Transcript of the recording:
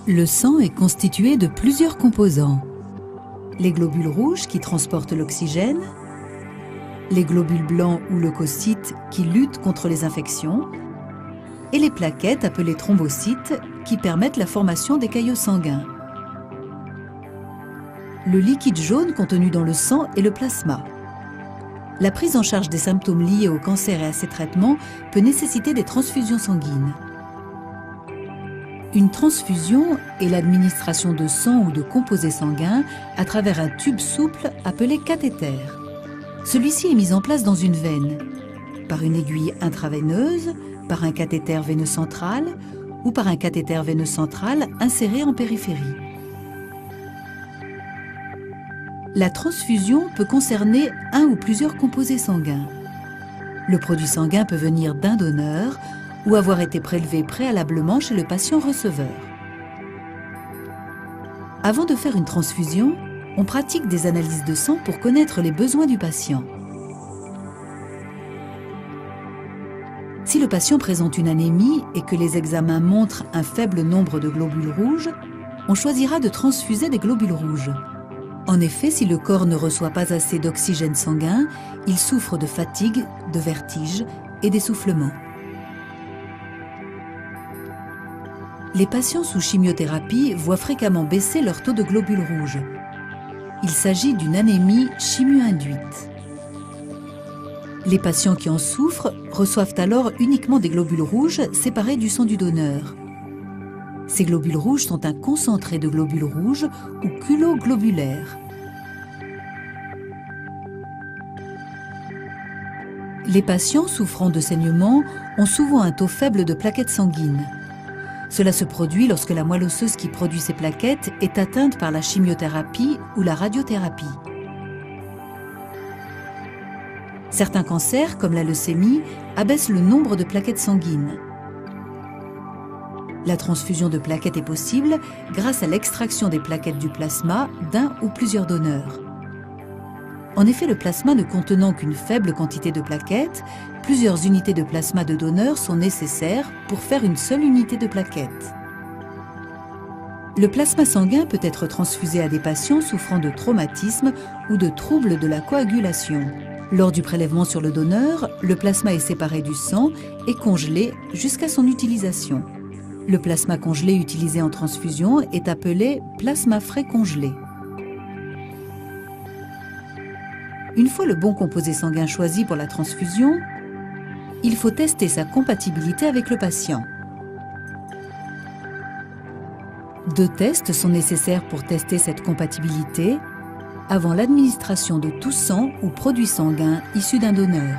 Le sang est constitué de plusieurs composants. Les globules rouges qui transportent l'oxygène, les globules blancs ou leucocytes qui luttent contre les infections, et les plaquettes appelées thrombocytes qui permettent la formation des caillots sanguins. Le liquide jaune contenu dans le sang est le plasma. La prise en charge des symptômes liés au cancer et à ses traitements peut nécessiter des transfusions sanguines. Une transfusion est l'administration de sang ou de composés sanguins à travers un tube souple appelé cathéter. Celui-ci est mis en place dans une veine, par une aiguille intraveineuse, par un cathéter veineux central ou par un cathéter veineux central inséré en périphérie. La transfusion peut concerner un ou plusieurs composés sanguins. Le produit sanguin peut venir d'un donneur ou avoir été prélevé préalablement chez le patient receveur. Avant de faire une transfusion, on pratique des analyses de sang pour connaître les besoins du patient. Si le patient présente une anémie et que les examens montrent un faible nombre de globules rouges, on choisira de transfuser des globules rouges. En effet, si le corps ne reçoit pas assez d'oxygène sanguin, il souffre de fatigue, de vertige et d'essoufflement. Les patients sous chimiothérapie voient fréquemment baisser leur taux de globules rouges. Il s'agit d'une anémie chimio-induite. Les patients qui en souffrent reçoivent alors uniquement des globules rouges séparés du sang du donneur. Ces globules rouges sont un concentré de globules rouges ou culoglobulaires. Les patients souffrant de saignements ont souvent un taux faible de plaquettes sanguines. Cela se produit lorsque la moelle osseuse qui produit ces plaquettes est atteinte par la chimiothérapie ou la radiothérapie. Certains cancers, comme la leucémie, abaissent le nombre de plaquettes sanguines. La transfusion de plaquettes est possible grâce à l'extraction des plaquettes du plasma d'un ou plusieurs donneurs. En effet, le plasma ne contenant qu'une faible quantité de plaquettes, plusieurs unités de plasma de donneurs sont nécessaires pour faire une seule unité de plaquettes. Le plasma sanguin peut être transfusé à des patients souffrant de traumatismes ou de troubles de la coagulation. Lors du prélèvement sur le donneur, le plasma est séparé du sang et congelé jusqu'à son utilisation. Le plasma congelé utilisé en transfusion est appelé plasma frais congelé. Une fois le bon composé sanguin choisi pour la transfusion, il faut tester sa compatibilité avec le patient. 2 tests sont nécessaires pour tester cette compatibilité avant l'administration de tout sang ou produit sanguin issu d'un donneur.